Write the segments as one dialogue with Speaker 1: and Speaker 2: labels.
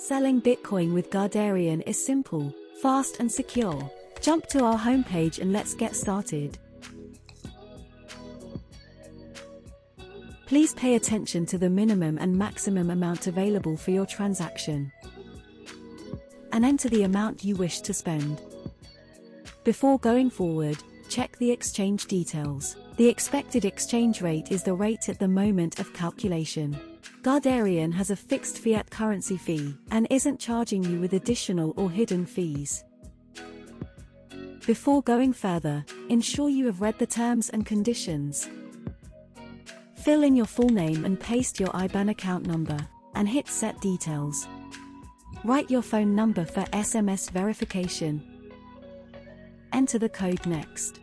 Speaker 1: Selling Bitcoin with Guardarian is simple, fast and secure. Jump to our homepage and let's get started. Please pay attention to the minimum and maximum amount available for your transaction, and enter the amount you wish to spend. Before going forward, check the exchange details. The expected exchange rate is the rate at the moment of calculation. Guardarian has a fixed fiat currency fee and isn't charging you with additional or hidden fees. Before going further, ensure you have read the terms and conditions. Fill in your full name and paste your IBAN account number, and hit Set Details. Write your phone number for SMS verification. Enter the code next.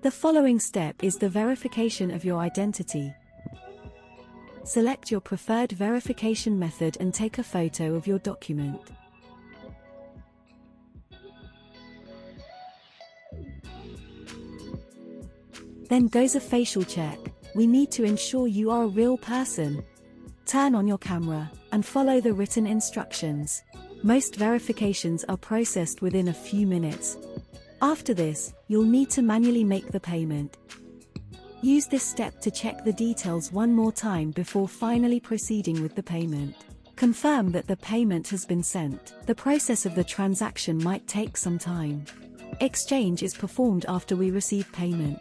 Speaker 1: The following step is the verification of your identity. Select your preferred verification method and take a photo of your document. Then goes a facial check. We need to ensure you are a real person. Turn on your camera and follow the written instructions. Most verifications are processed within a few minutes. After this, you'll need to manually make the payment. Use this step to check the details one more time before finally proceeding with the payment. Confirm that the payment has been sent. The process of the transaction might take some time. Exchange is performed after we receive payment.